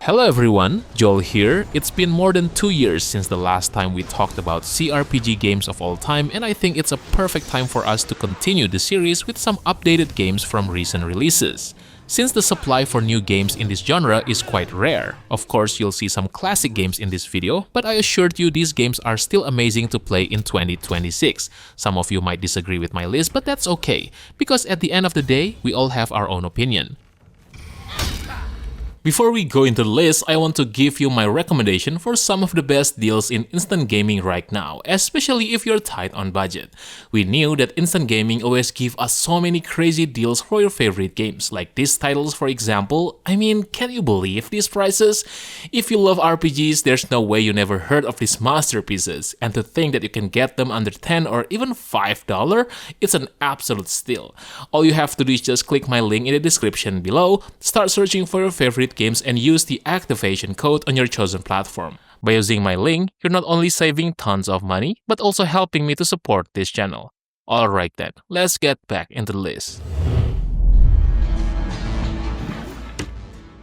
Hello everyone, Joel here. It's been more than 2 years since the last time we talked about CRPG games of all time, and I think it's a perfect time for us to continue the series with some updated games from recent releases. Since the supply for new games in this genre is quite rare, of course you'll see some classic games in this video, but I assured you these games are still amazing to play in 2026. Some of you might disagree with my list, but that's okay, because at the end of the day, we all have our own opinion. Before we go into the list, I want to give you my recommendation for some of the best deals in instant gaming right now, especially if you're tight on budget. We knew that instant gaming always give us so many crazy deals for your favorite games, like these titles for example. I mean, can you believe these prices? If you love RPGs, there's no way you never heard of these masterpieces, and to think that you can get them under $10 or even $5, it's an absolute steal. All you have to do is just click my link in the description below, start searching for your favorite games and use the activation code on your chosen platform. By using my link, you're not only saving tons of money, but also helping me to support this channel. Alright then, let's get back into the list.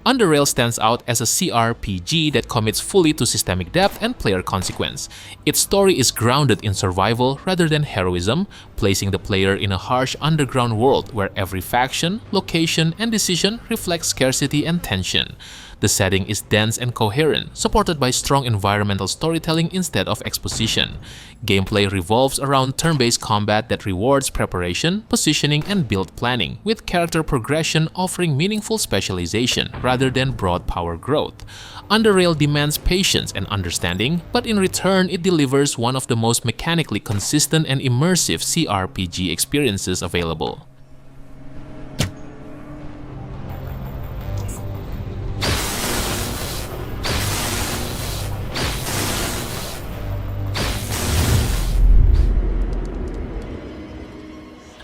Underrail stands out as a CRPG that commits fully to systemic depth and player consequence. Its story is grounded in survival rather than heroism, placing the player in a harsh underground world where every faction, location, and decision reflects scarcity and tension. The setting is dense and coherent, supported by strong environmental storytelling instead of exposition. Gameplay revolves around turn-based combat that rewards preparation, positioning, and build planning, with character progression offering meaningful specialization rather than broad power growth. Underrail demands patience and understanding, but in return it delivers one of the most mechanically consistent and immersive CRPG experiences available.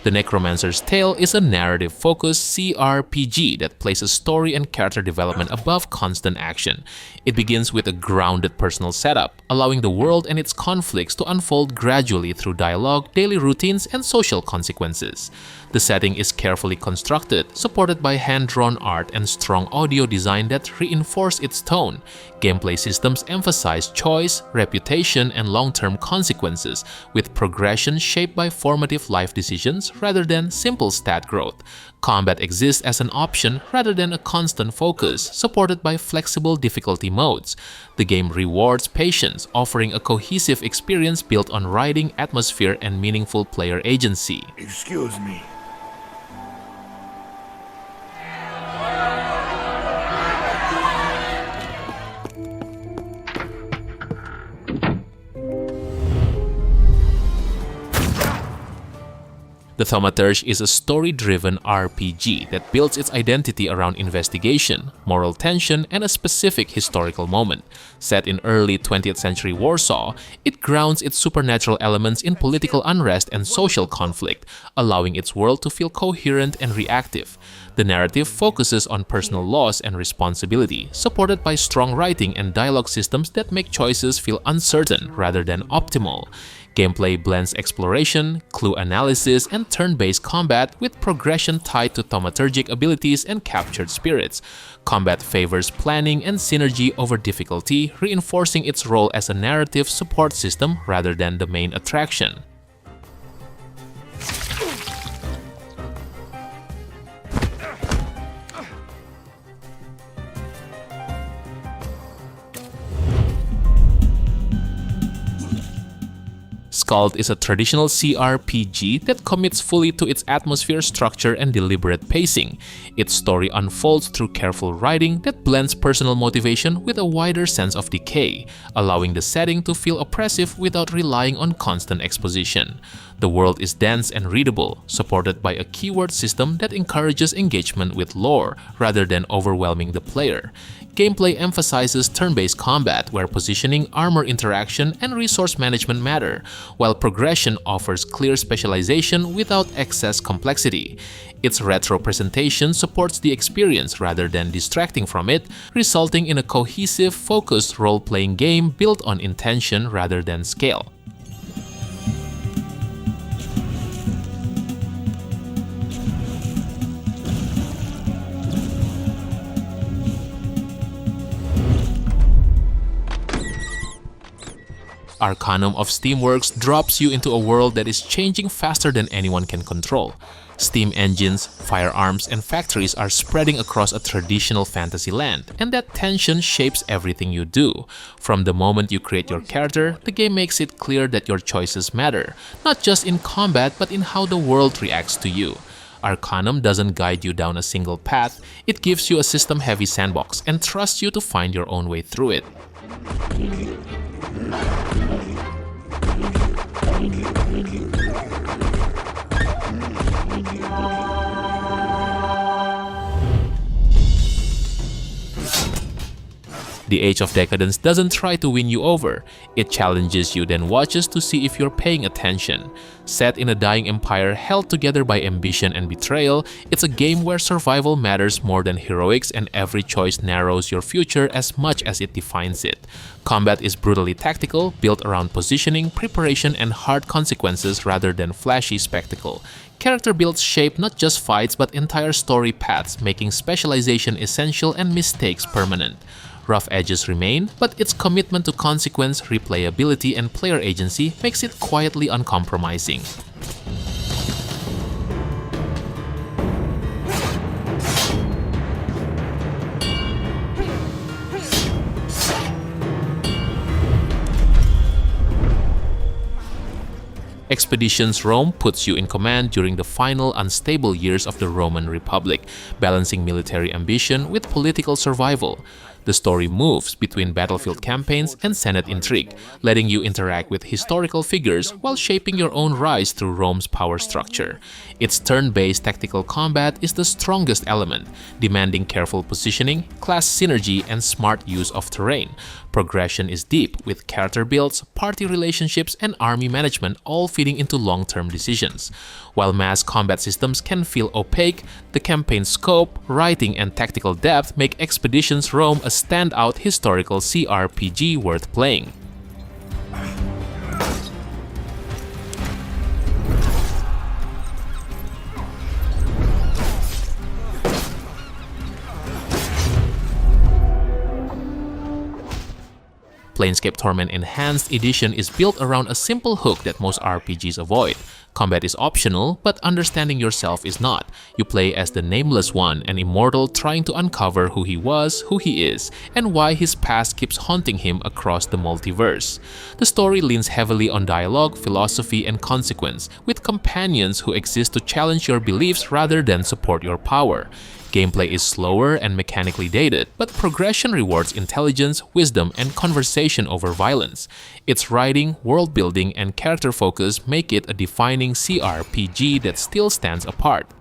The Necromancer's Tale is a narrative-focused CRPG that places story and character development above constant action. It begins with a grounded personal setup, allowing the world and its conflicts to unfold gradually through dialogue, daily routines, and social consequences. The setting is carefully constructed, supported by hand-drawn art and strong audio design that reinforce its tone. Gameplay systems emphasize choice, reputation, and long-term consequences, with progression shaped by formative life decisions rather than simple stat growth. Combat exists as an option rather than a constant focus, supported by flexible difficulty modes. The game rewards patience, offering a cohesive experience built on writing, atmosphere, and meaningful player agency. Excuse me. The Thaumaturge is a story-driven RPG that builds its identity around investigation, moral tension, and a specific historical moment. Set in early 20th century Warsaw, it grounds its supernatural elements in political unrest and social conflict, allowing its world to feel coherent and reactive. The narrative focuses on personal loss and responsibility, supported by strong writing and dialogue systems that make choices feel uncertain rather than optimal. Gameplay blends exploration, clue analysis, and turn-based combat with progression tied to thaumaturgic abilities and captured spirits. Combat favors planning and synergy over difficulty, reinforcing its role as a narrative support system rather than the main attraction. SKALD is a traditional CRPG that commits fully to its atmosphere, structure, and deliberate pacing. Its story unfolds through careful writing that blends personal motivation with a wider sense of decay, allowing the setting to feel oppressive without relying on constant exposition. The world is dense and readable, supported by a keyword system that encourages engagement with lore rather than overwhelming the player. Gameplay emphasizes turn-based combat where positioning, armor interaction, and resource management matter, while progression offers clear specialization without excess complexity. Its retro presentation supports the experience rather than distracting from it, resulting in a cohesive, focused role-playing game built on intention rather than scale. Arcanum of Steamworks drops you into a world that is changing faster than anyone can control. Steam engines, firearms, and factories are spreading across a traditional fantasy land, and that tension shapes everything you do. From the moment you create your character, the game makes it clear that your choices matter, not just in combat but in how the world reacts to you. Arcanum doesn't guide you down a single path, it gives you a system-heavy sandbox and trusts you to find your own way through it. The Age of Decadence doesn't try to win you over, it challenges you then watches to see if you're paying attention. Set in a dying empire held together by ambition and betrayal, it's a game where survival matters more than heroics and every choice narrows your future as much as it defines it. Combat is brutally tactical, built around positioning, preparation, and hard consequences rather than flashy spectacle. Character builds shape not just fights but entire story paths, making specialization essential and mistakes permanent. Rough edges remain, but its commitment to consequence, replayability, and player agency makes it quietly uncompromising. Expeditions Rome puts you in command during the final unstable years of the Roman Republic, balancing military ambition with political survival. The story moves between battlefield campaigns and Senate intrigue, letting you interact with historical figures while shaping your own rise through Rome's power structure. Its turn-based tactical combat is the strongest element, demanding careful positioning, class synergy, and smart use of terrain. Progression is deep, with character builds, party relationships, and army management all feeding into long-term decisions. While mass combat systems can feel opaque, the campaign's scope, writing, and tactical depth make Expeditions Rome a standout historical CRPG worth playing. Planescape Torment Enhanced Edition is built around a simple hook that most RPGs avoid. Combat is optional, but understanding yourself is not. You play as the Nameless One, an immortal trying to uncover who he was, who he is, and why his past keeps haunting him across the multiverse. The story leans heavily on dialogue, philosophy, and consequence, with companions who exist to challenge your beliefs rather than support your power. Gameplay is slower and mechanically dated, but progression rewards intelligence, wisdom, and conversation over violence. Its writing, world building, and character focus make it a defining CRPG that still stands apart.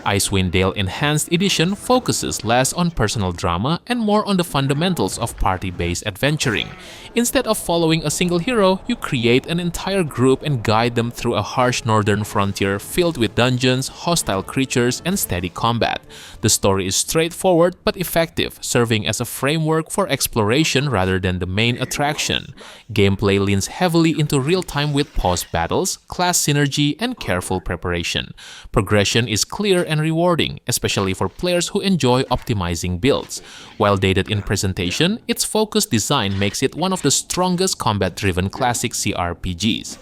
Icewind Dale Enhanced Edition focuses less on personal drama and more on the fundamentals of party-based adventuring. Instead of following a single hero, you create an entire group and guide them through a harsh northern frontier filled with dungeons, hostile creatures, and steady combat. The story is straightforward but effective, serving as a framework for exploration rather than the main attraction. Gameplay leans heavily into real-time with paused battles, class synergy, and careful preparation. Progression is clear and rewarding, especially for players who enjoy optimizing builds. While dated in presentation, its focused design makes it one of the strongest combat-driven classic CRPGs.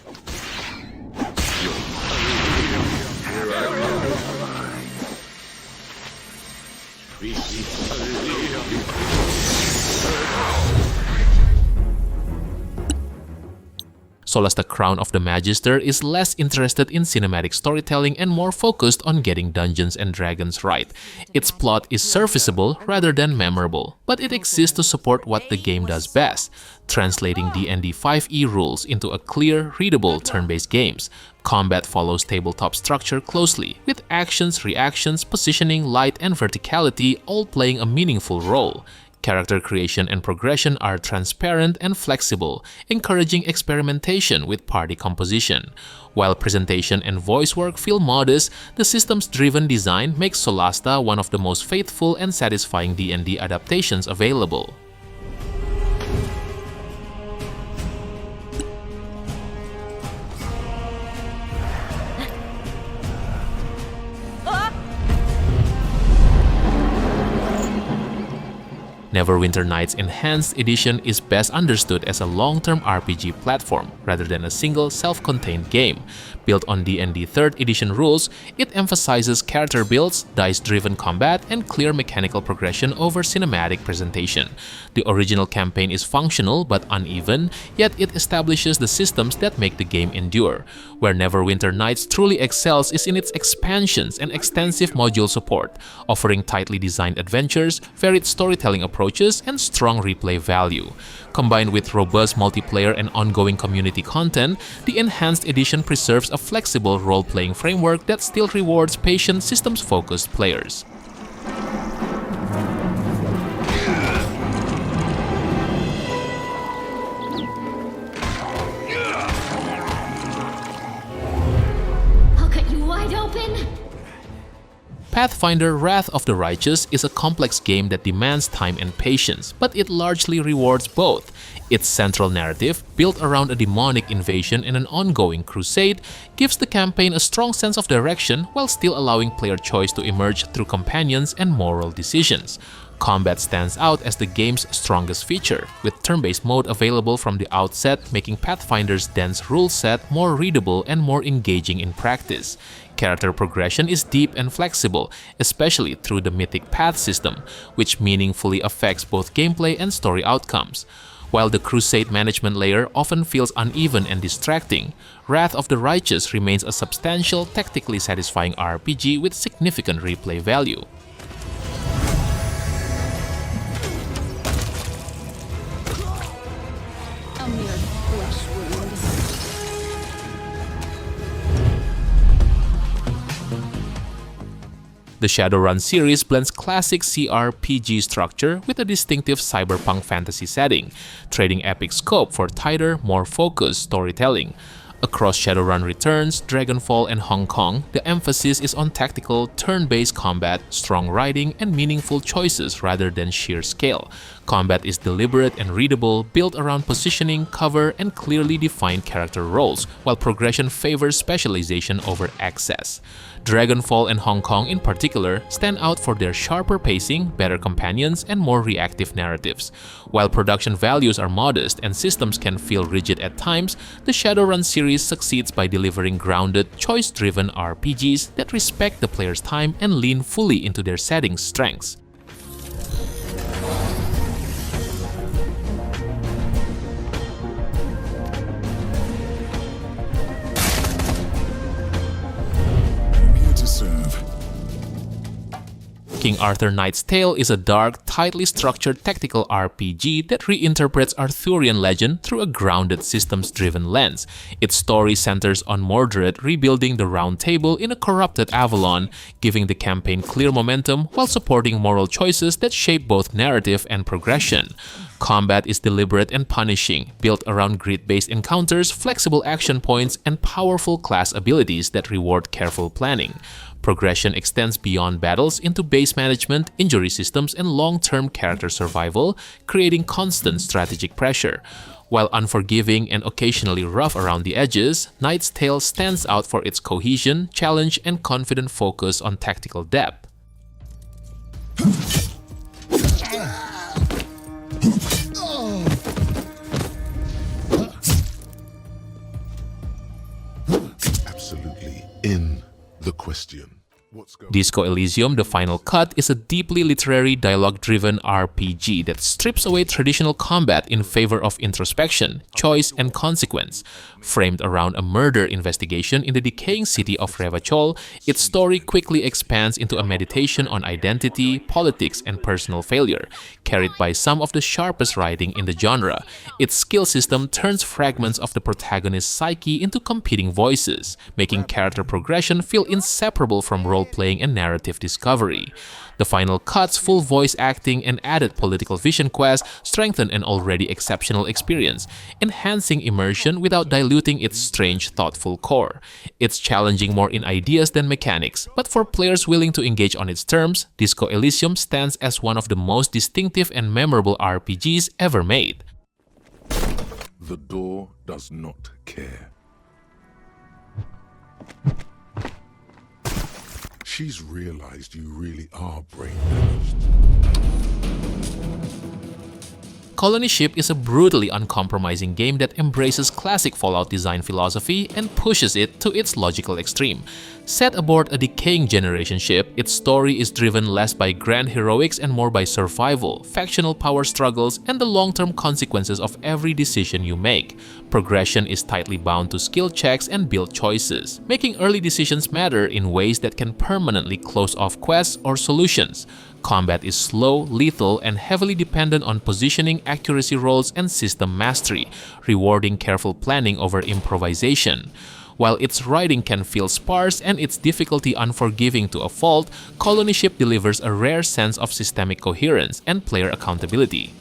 Solasta Crown of the Magister is less interested in cinematic storytelling and more focused on getting Dungeons and Dragons right. Its plot is serviceable rather than memorable, but it exists to support what the game does best, translating D&D 5e rules into a clear, readable turn-based games. Combat follows tabletop structure closely, with actions, reactions, positioning, light, and verticality all playing a meaningful role. Character creation and progression are transparent and flexible, encouraging experimentation with party composition. While presentation and voice work feel modest, the systems-driven design makes Solasta one of the most faithful and satisfying D&D adaptations available. Neverwinter Nights Enhanced Edition is best understood as a long-term RPG platform rather than a single self-contained game. Built on D&D 3rd Edition rules, it emphasizes character builds, dice-driven combat, and clear mechanical progression over cinematic presentation. The original campaign is functional but uneven, yet it establishes the systems that make the game endure. Where Neverwinter Nights truly excels is in its expansions and extensive module support, offering tightly designed adventures, varied storytelling approaches, and strong replay value. Combined with robust multiplayer and ongoing community content, the Enhanced Edition preserves a flexible role-playing framework that still rewards patient, systems-focused players. Pathfinder Wrath of the Righteous is a complex game that demands time and patience, but it largely rewards both. Its central narrative, built around a demonic invasion and an ongoing crusade, gives the campaign a strong sense of direction while still allowing player choice to emerge through companions and moral decisions. Combat stands out as the game's strongest feature, with turn-based mode available from the outset, making Pathfinder's dense rule set more readable and more engaging in practice. Character progression is deep and flexible, especially through the Mythic Path system, which meaningfully affects both gameplay and story outcomes. While the Crusade management layer often feels uneven and distracting, Wrath of the Righteous remains a substantial, tactically satisfying RPG with significant replay value. The Shadowrun series blends classic CRPG structure with a distinctive cyberpunk fantasy setting, trading epic scope for tighter, more focused storytelling. Across Shadowrun Returns, Dragonfall, and Hong Kong, the emphasis is on tactical, turn-based combat, strong writing, and meaningful choices rather than sheer scale. Combat is deliberate and readable, built around positioning, cover, and clearly defined character roles, while progression favors specialization over excess. Dragonfall and Hong Kong in particular stand out for their sharper pacing, better companions, and more reactive narratives. While production values are modest and systems can feel rigid at times, the Shadowrun series succeeds by delivering grounded, choice-driven RPGs that respect the player's time and lean fully into their setting's strengths. King Arthur Knight's Tale is a dark, tightly structured tactical RPG that reinterprets Arthurian legend through a grounded systems-driven lens. Its story centers on Mordred rebuilding the Round Table in a corrupted Avalon, giving the campaign clear momentum while supporting moral choices that shape both narrative and progression. Combat is deliberate and punishing, built around grid-based encounters, flexible action points, and powerful class abilities that reward careful planning. Progression extends beyond battles into base management, injury systems, and long-term character survival, creating constant strategic pressure. While unforgiving and occasionally rough around the edges, Knight's Tale stands out for its cohesion, challenge, and confident focus on tactical depth. Absolutely in the question. Disco Elysium: The Final Cut is a deeply literary, dialogue-driven RPG that strips away traditional combat in favor of introspection, choice, and consequence. Framed around a murder investigation in the decaying city of Revachol, its story quickly expands into a meditation on identity, politics, and personal failure, carried by some of the sharpest writing in the genre. Its skill system turns fragments of the protagonist's psyche into competing voices, making character progression feel inseparable from role-playing and narrative discovery. The Final Cut's full voice acting and added political vision quest strengthen an already exceptional experience, enhancing immersion without diluting its strange, thoughtful core. It's challenging more in ideas than mechanics, but for players willing to engage on its terms, Disco Elysium stands as one of the most distinctive and memorable RPGs ever made. The door does not care. She's realized you really are brain damaged. Colony Ship is a brutally uncompromising game that embraces classic Fallout design philosophy and pushes it to its logical extreme. Set aboard a decaying generation ship, its story is driven less by grand heroics and more by survival, factional power struggles, and the long-term consequences of every decision you make. Progression is tightly bound to skill checks and build choices, making early decisions matter in ways that can permanently close off quests or solutions. Combat is slow, lethal, and heavily dependent on positioning, accuracy rolls, and system mastery, rewarding careful planning over improvisation. While its writing can feel sparse and its difficulty unforgiving to a fault, Colony Ship delivers a rare sense of systemic coherence and player accountability.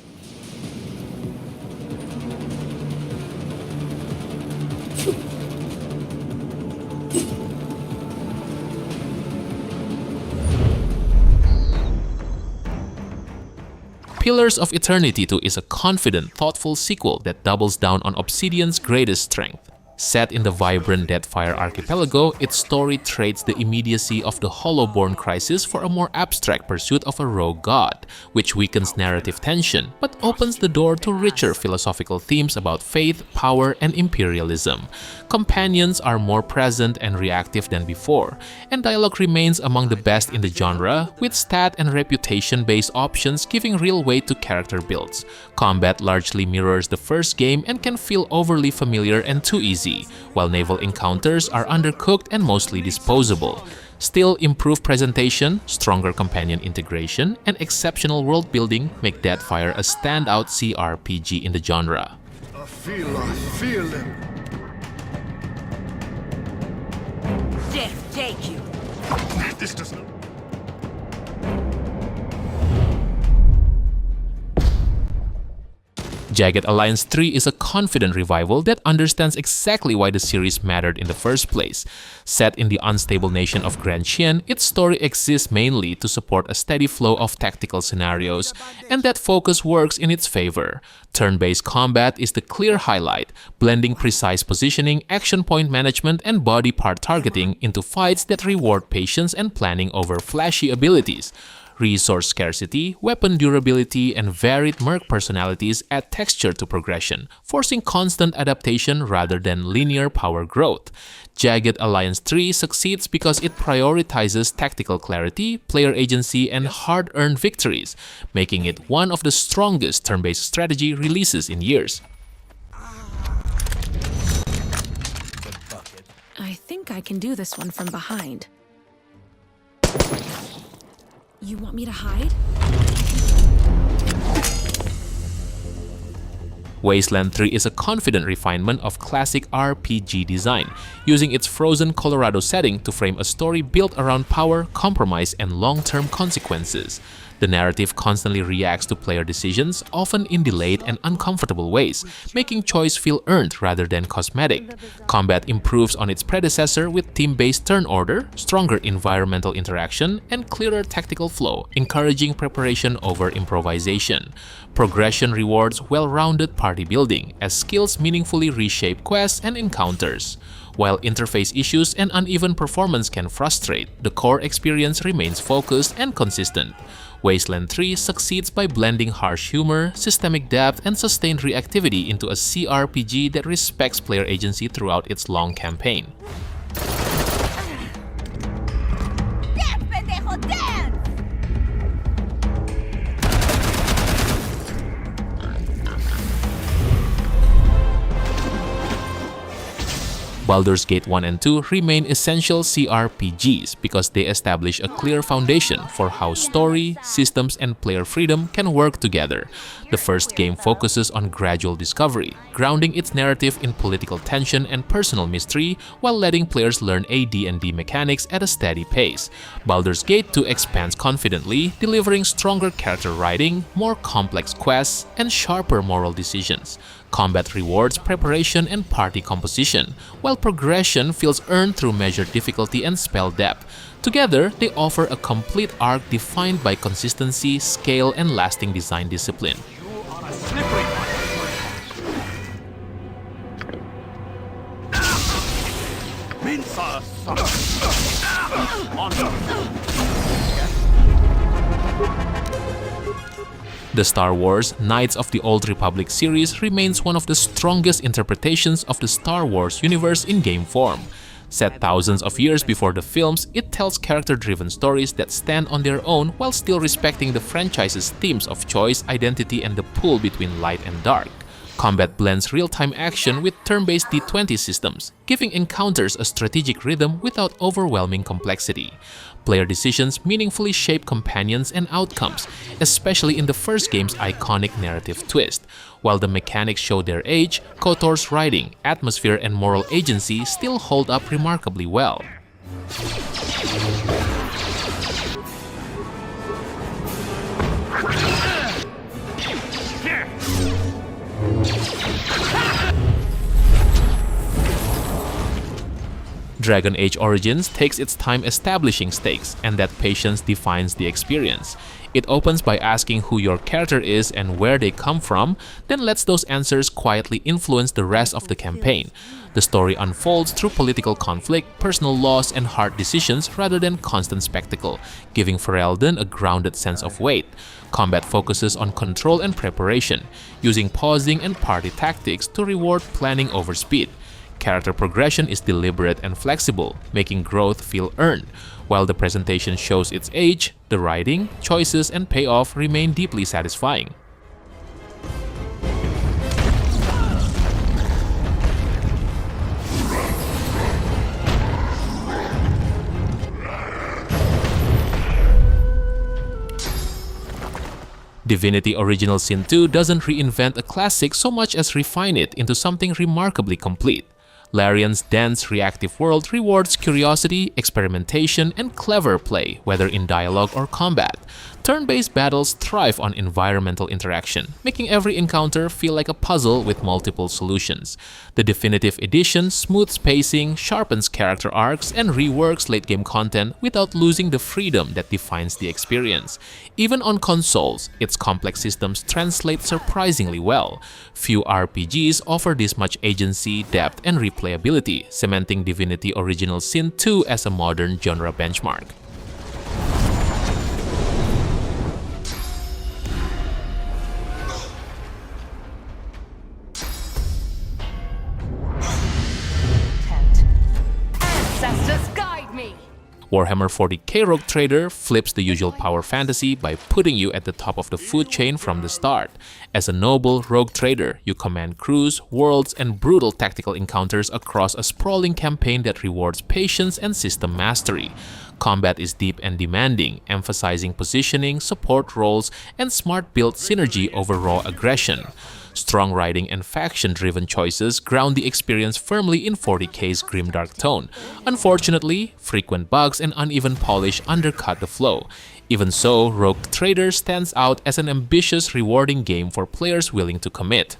Pillars of Eternity 2 is a confident, thoughtful sequel that doubles down on Obsidian's greatest strength. Set in the vibrant Deadfire archipelago, its story trades the immediacy of the Hollowborn crisis for a more abstract pursuit of a rogue god, which weakens narrative tension but opens the door to richer philosophical themes about faith, power, and imperialism. Companions are more present and reactive than before, and dialogue remains among the best in the genre, with stat and reputation-based options giving real weight to character builds. Combat largely mirrors the first game and can feel overly familiar and too easy, while naval encounters are undercooked and mostly disposable. Still, improved presentation, stronger companion integration, and exceptional world building make Deadfire a standout CRPG in the genre. I feel him. Death take you. This does not. Jagged Alliance 3 is a confident revival that understands exactly why the series mattered in the first place. Set in the unstable nation of Grand Chien, its story exists mainly to support a steady flow of tactical scenarios, and that focus works in its favor. Turn-based combat is the clear highlight, blending precise positioning, action point management, and body part targeting into fights that reward patience and planning over flashy abilities. Resource scarcity, weapon durability, and varied merc personalities add texture to progression, forcing constant adaptation rather than linear power growth. Jagged Alliance 3 succeeds because it prioritizes tactical clarity, player agency, and hard-earned victories, making it one of the strongest turn-based strategy releases in years. I think I can do this one from behind. You want me to hide? Wasteland 3 is a confident refinement of classic RPG design, using its frozen Colorado setting to frame a story built around power, compromise, and long-term consequences. The narrative constantly reacts to player decisions, often in delayed and uncomfortable ways, making choice feel earned rather than cosmetic. Combat improves on its predecessor with team-based turn order, stronger environmental interaction, and clearer tactical flow, encouraging preparation over improvisation. Progression rewards well-rounded party building, as skills meaningfully reshape quests and encounters. While interface issues and uneven performance can frustrate, the core experience remains focused and consistent. Wasteland 3 succeeds by blending harsh humor, systemic depth, and sustained reactivity into a CRPG that respects player agency throughout its long campaign. Baldur's Gate 1 and 2 remain essential CRPGs because they establish a clear foundation for how story, systems, and player freedom can work together. The first game focuses on gradual discovery, grounding its narrative in political tension and personal mystery while letting players learn AD&D mechanics at a steady pace. Baldur's Gate 2 expands confidently, delivering stronger character writing, more complex quests, and sharper moral decisions. Combat rewards preparation and party composition, while progression feels earned through measured difficulty and spell depth. Together, they offer a complete arc defined by consistency, scale, and lasting design discipline. The Star Wars Knights of the Old Republic series remains one of the strongest interpretations of the Star Wars universe in game form. Set thousands of years before the films, it tells character-driven stories that stand on their own while still respecting the franchise's themes of choice, identity, and the pull between light and dark. Combat blends real-time action with turn-based D20 systems, giving encounters a strategic rhythm without overwhelming complexity. Player decisions meaningfully shape companions and outcomes, especially in the first game's iconic narrative twist. While the mechanics show their age, KOTOR's writing, atmosphere, and moral agency still hold up remarkably well. Dragon Age Origins takes its time establishing stakes, and that patience defines the experience. It opens by asking who your character is and where they come from, then lets those answers quietly influence the rest of the campaign. The story unfolds through political conflict, personal loss, and hard decisions rather than constant spectacle, giving Ferelden a grounded sense of weight. Combat focuses on control and preparation, using pausing and party tactics to reward planning over speed. Character progression is deliberate and flexible, making growth feel earned. While the presentation shows its age, the writing, choices, and payoff remain deeply satisfying. Divinity Original Sin 2 doesn't reinvent a classic so much as refine it into something remarkably complete. Larian's dense, reactive world rewards curiosity, experimentation, and clever play, whether in dialogue or combat. Turn-based battles thrive on environmental interaction, making every encounter feel like a puzzle with multiple solutions. The Definitive Edition smooths pacing, sharpens character arcs, and reworks late-game content without losing the freedom that defines the experience. Even on consoles, its complex systems translate surprisingly well. Few RPGs offer this much agency, depth, and replayability, cementing Divinity Original Sin 2 as a modern genre benchmark. Warhammer 40k Rogue Trader flips the usual power fantasy by putting you at the top of the food chain from the start. As a noble rogue trader, you command crews, worlds, and brutal tactical encounters across a sprawling campaign that rewards patience and system mastery. Combat is deep and demanding, emphasizing positioning, support roles, and smart build synergy over raw aggression. Strong writing and faction-driven choices ground the experience firmly in 40k's grimdark tone. Unfortunately, frequent bugs and uneven polish undercut the flow. Even so, Rogue Trader stands out as an ambitious, rewarding game for players willing to commit.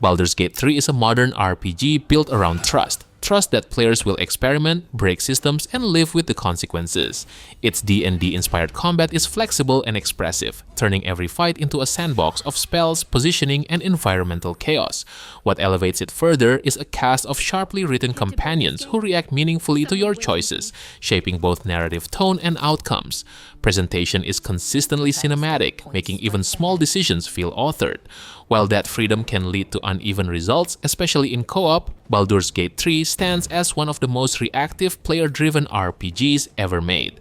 Baldur's Gate 3 is a modern RPG built around trust. Trust that players will experiment, break systems, and live with the consequences. Its D&D-inspired combat is flexible and expressive, turning every fight into a sandbox of spells, positioning, and environmental chaos. What elevates it further is a cast of sharply written companions who react meaningfully to your choices, shaping both narrative tone and outcomes. Presentation is consistently cinematic, making even small decisions feel authored. While that freedom can lead to uneven results, especially in co-op, Baldur's Gate 3 stands as one of the most reactive, player-driven RPGs ever made.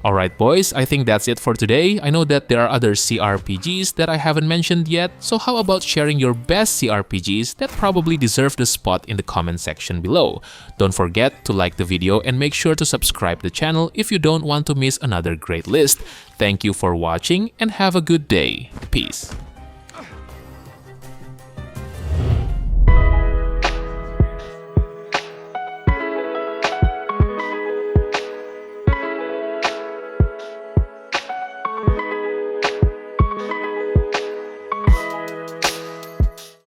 Alright boys, I think that's it for today. I know that there are other CRPGs that I haven't mentioned yet, so how about sharing your best CRPGs that probably deserve the spot in the comment section below. Don't forget to like the video and make sure to subscribe to the channel if you don't want to miss another great list. Thank you for watching and have a good day. Peace.